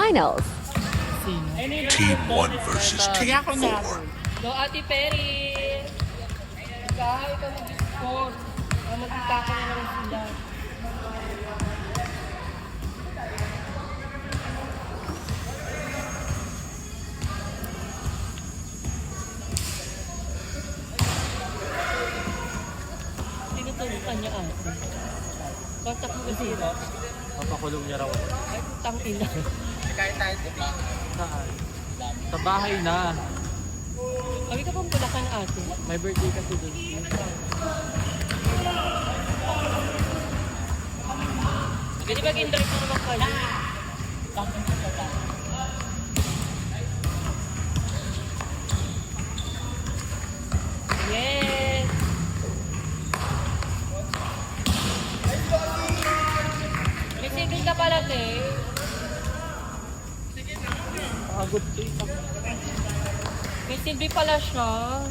finals. Team 1 versus Team 4. So, Ate Perry, ikaw mag-score. Magkita na lang sila. Tinutulukan niya ate. Kontak mo kasi ito. Papakulong niya raw. Ay, putang ina. Kahit tayo dito. Saan? Sa bahay na. Kami ka pang Bulacan ate. May birthday kasi doon. Pwede mag-invite mo naman kayo. Yes! May single ka pala, te. Pagod to eh. May silbi pala siya.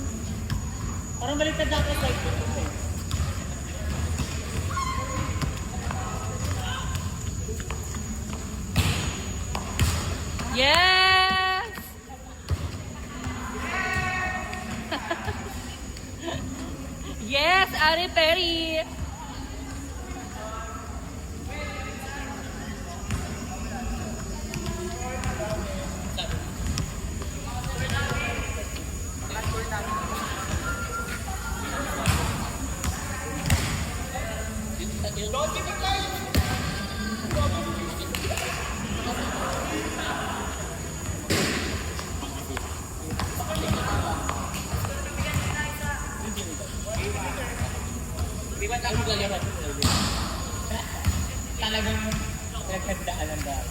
Parang baliktad na ako sa ito. Yes! Yes, Ari Perry! Di ba tayo lalaban? Talagang nagkandaan ang dahil.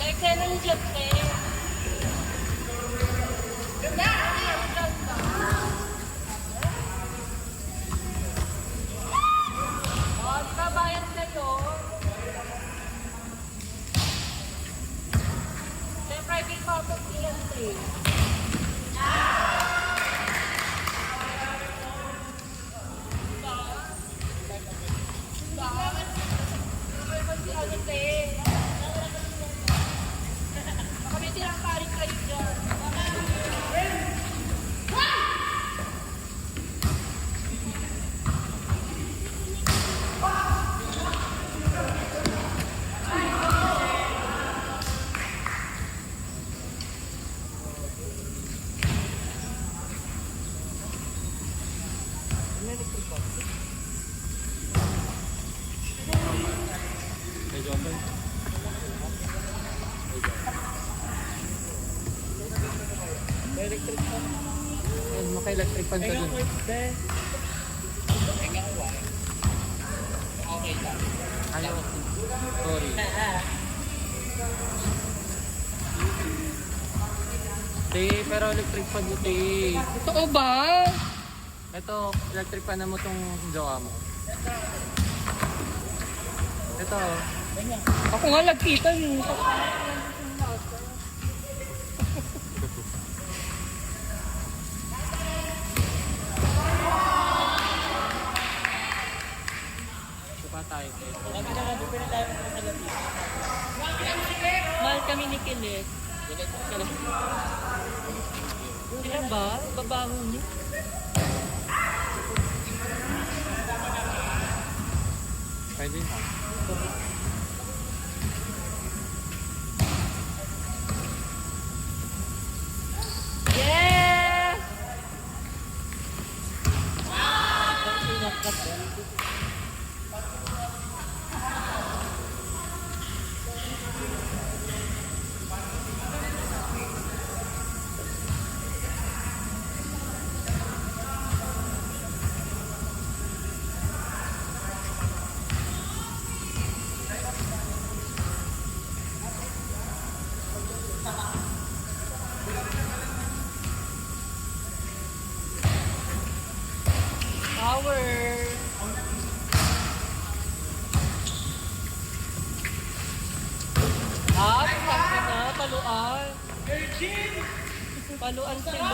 Eksena ni Jeff, te. Oh, di ba bayad kayo? May private property yan, te. Kami silang paring kayo dyan. Medyo okay. Electric fan. Ayun, maka-electric fan ka dun. Okay lang. Ayaw. Sorry. Te, pero electric fan mo, te. Totoo ba? Ito, electric fan na mo tong jowa mo. Ito. Ako nga nagkita yun. Ito pa tayo, te. Mahal kami ni Kilit. Sila ba? Babaho niya. Pwede na. Yes! Paluan sila.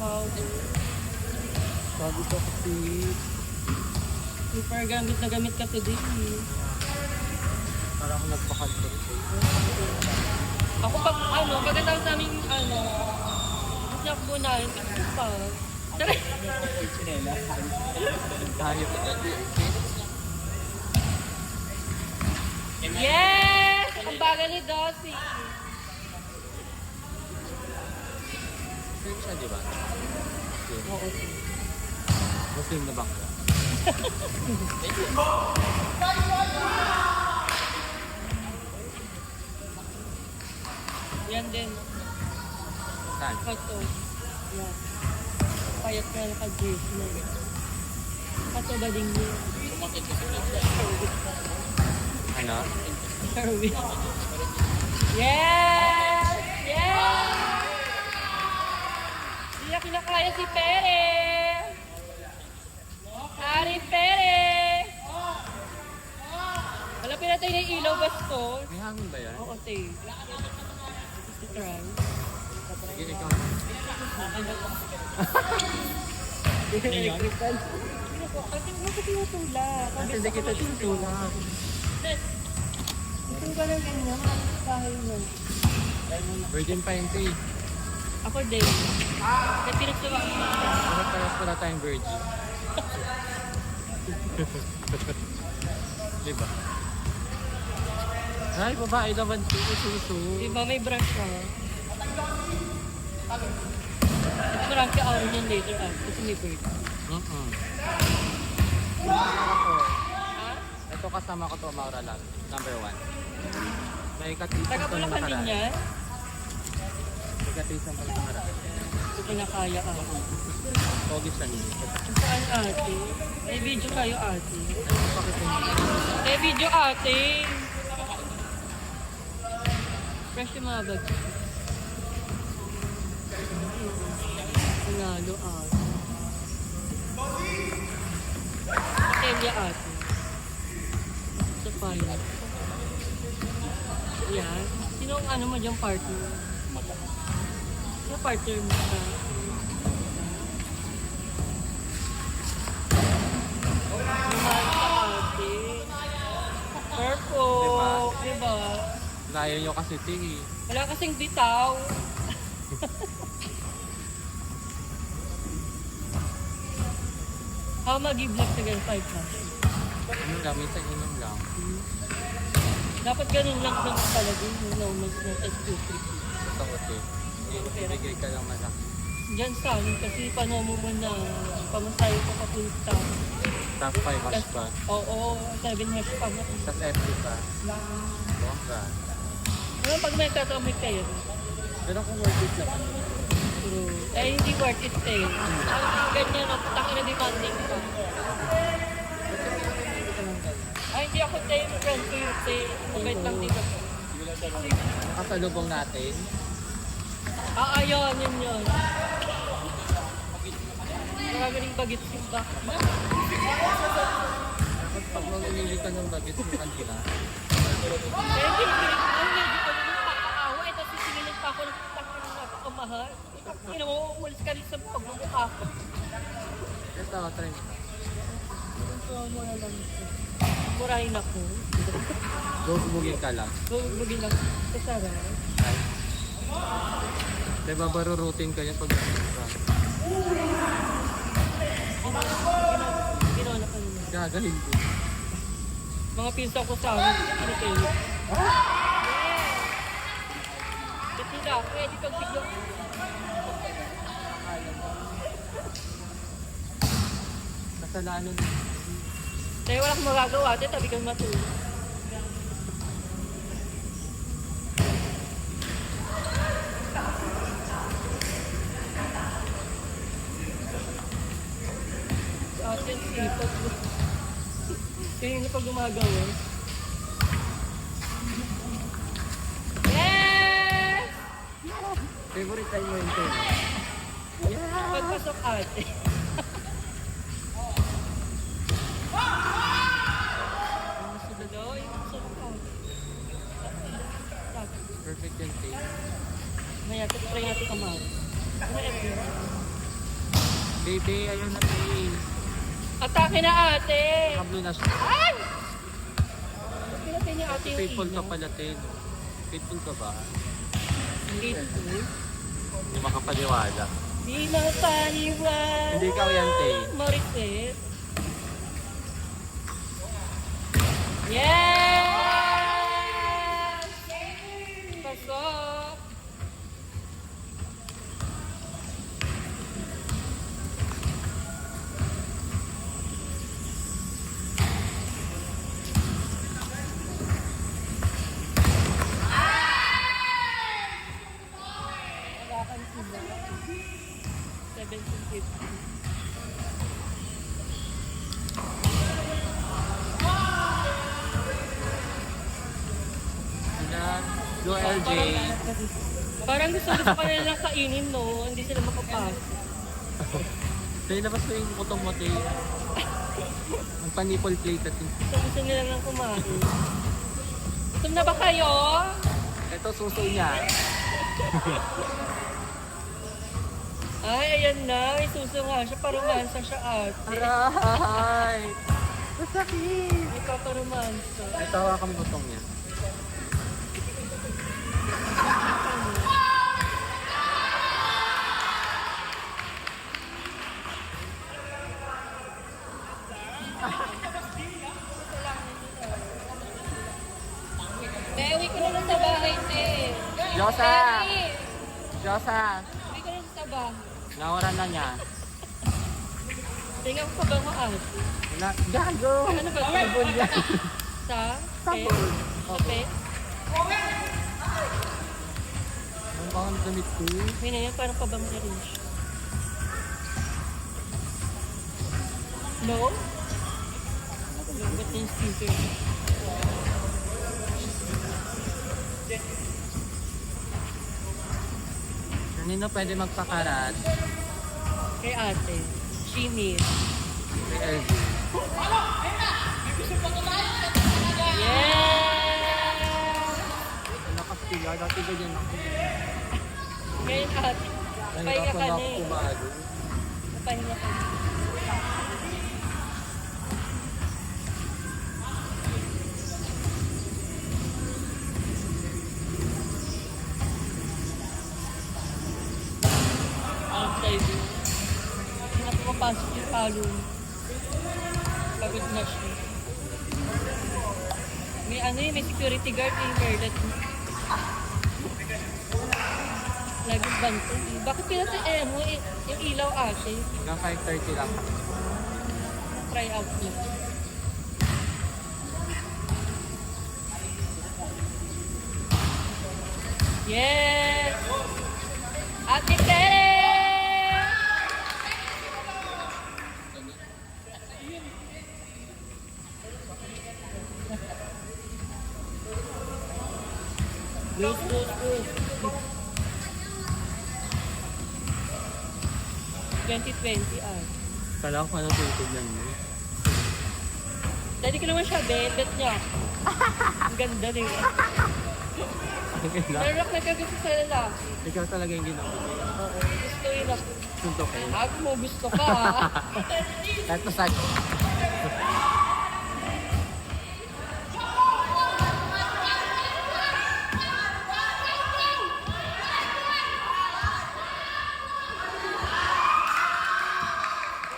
Powder. Sabi ko kasi, Super gamit na gamit ka today. parang ako nagpakalpot eh. Ako pag pagkatapos namin nakbunahin, kasi pa. Sinela. Tayo. Yes! Ang bagal ni Dossie. Same siya, di ba? Oo. Muslim na bangka. Yan din. Saan? Kato. Yan. Payat na naka-dress na. Kato ba din yun? Ano? Kerwin. Yes! Yes! Hindi na kinakaya si Pere. Ari Pere. Malapit na tayo ng ilaw, Bastos. May hangin ba yan? Oo, tayo. Si Try. Sige, ikaw. Electrical. Kasi mo sa tinutula. Kasi hindi kita tinutulak. Gusto ka ng ganyan, bahay mo. Virgin pa yun eh. Ako din. Kaya pinagsawa ko. Bakit paras pala tayong virgin? Diba? Ay, babae naman ito. Suso. Diba may brush ka? At marami ka hour niyan later kasi may bird. Ha? Ito kasama ko to, Maura lang. Number 1. May katisan Taga to Bulacan din yan? May katisan pa ng harap. Ito pinakaya ka. Pogi siya niyo. Saan ate? May video kayo ate. Bakit hindi? May video ate. Fresh yung mga bag. Panalo ate. Kenya ate. Sa fire. Yan. Sino ang ano mo dyan partner? Sino partner mo ka? Mahal ka ate. Purple. Diba? Layo nyo kasi tingi. Wala kasing bitaw. How mag-i-vlog sa ganyan 5 na? Ano lang, minsan inom lang. Dapat ganun lang naman talaga yung normal ng SQ3. Basta ko eh. Ibigay ka lang malaki. Diyan sa amin kasi paano mo na pamasayo ko papunta. Top 5 hash pa. Oo, 7 hash pa mo. Tapos FD pa. Bongga. Ano pag may tatamay kayo? Pero kung worth it naman. Pero, hindi worth it eh. Ang ganyan, taki na demanding pa. Ay, hindi ako tayo friend ko yung tayo. Mabait lang dito. Nakasalubong natin. Ayun, yun. Marami rin bagit yung back. Pag mamimili ka ng bagit mo kanina. Kaya hindi ko yung pakaawa. Ito sisingilin pa ako ng napakamahal. Hindi mo, umalis ka rin sa pagmumukha ko. Ito, try mo. So, mura lang ito. Murahin ako. Bubugin ka lang. Bugin lang. Kasara. Ay. Diba barurutin ka niya pag ka? Ginawa na kanina. Gagaling ko. Mga pinsa ko sa amin. Pinipili. Kasi na, pwede pag biglang. Kasalanan. Kaya wala akong magagawa. Tabi kang matulog. Sa akin, sipag. Kaya yun na pag gumagawa. Yes! Favorite time mo yun, Tim? Pagpasok ate. Hello, yung Perfect yung tape. Maya, try natin kamay. Ano FB? Baby, ayun na tape. Atake na ate! Nakablo na siya. Ay! Pinatay niya ate yung Faithful ka ilaw. pala, Tin. Faithful ka ba? Faithful? Hindi makapaniwala. Di na paniwala. Hindi ikaw yan, Tin. Marites. Yes! Pasok! Wala kang sila. 1750. Ayan. Go LJ. Parang gusto ka nilang kainin, no? Hindi sila makapasok. Dahil labas ko yung utong mo, Tin. Ang panipol plate at Gusto nila lang kumain. Gutom na ba kayo? ito suso niya. Ay, ayan na. May suso nga siya. Parumansa siya ate. Aray! Masakit! May paparumansa. Ito hawakan mo utong niya. Uwi ko na lang sa bahay, te. Josa! Daddy, Josa! uwi ko na lang sa bahay. Nawaran na niya. Tingnan ko pa ba mo ate? Gago! Ano ba? Sabon yan. Sa? Sabon. Kape? Ang bang damit ko? May na yan, parang pabang na rin siya. No? Ba't yung sticker? Kanino pwede magpakarat? Kay ate. Shimmy. Kay LJ. Yeah! Nakastila. Dati ganyan ako. Ngayon ate. Pahinga ka Nahirapan na ako eh. kumalo. Pahinga ka na. Outside. Hindi na pumapasok yung palo. Pagod na siya. May ano yun, may security guard yung Merlet. Laging banto. Bakit pinatay mo yung ilaw ate? Hanggang 5:30 lang. Try out mo. Yes! Ate Tere! Yes, yes, yes. 2020 ah. Kala ko ano tutunan mo. Dali ko naman siya, bet niya. Ang ganda rin. Okay lang. Pero nagkagusto sa lalaki. Ikaw talaga yung ginawa. Oo, gusto yun ako. Suntokin. Ako mo gusto ka ha. Kahit masag.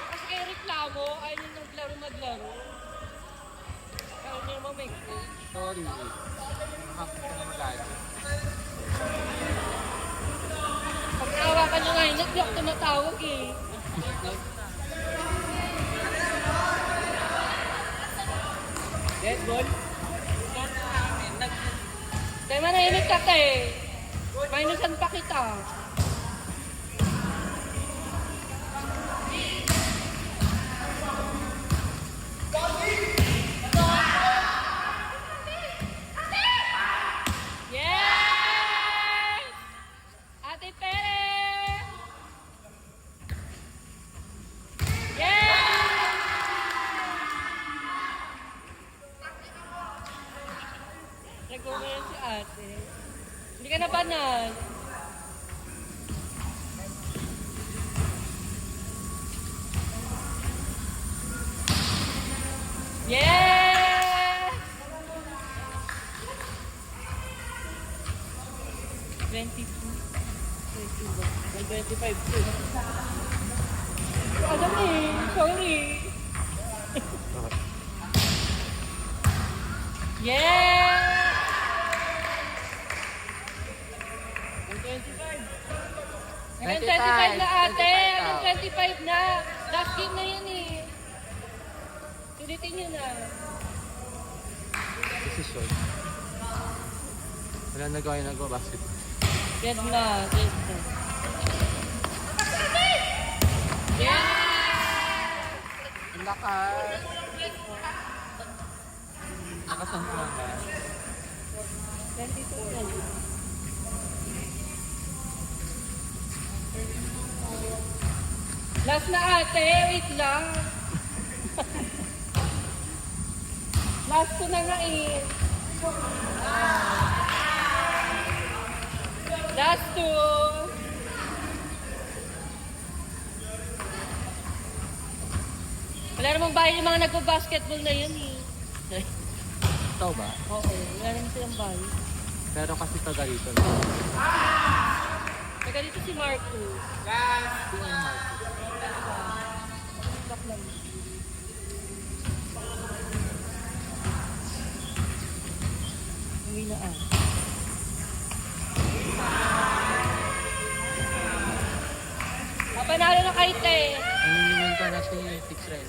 Kasi kaya reklamo, ayaw nyo maglaro. Ayaw nyo naman may coach. Sorry. Nakakita na magalit. Pag nahawakan nyo nga yun, hindi ako tumatawag eh. Dead ball? Kaya manahimik ka te. Minusan pa kita. Yes! Ate Pere! Yes! Nag-over yan si ate. Hindi ka na banal. Yeah! 22. 25 po. Alam eh, sorry. Yeah! 25. Hanggang 25 na ate. Hanggang 25 na. Last game na yun eh. Sulitin nyo na. Decision. Wala nagawa yung nagwa-basket. Dead na. Dead na. Yeah! Ang lakas! Lakas ang mga. 22 yan. Last na ate, wait lang. Last ko na nga eh. Last two. Wala namang bahay yung mga nagpa-basketball na yun eh. Ikaw ba? Oo, wala naman silang bahay. Pero kasi taga rito. Taga dito si Marco. Sino yung Marcos? Back lang. Uwi na ah. Panalo na kayo te. Naninimin ka na si Tix Ren.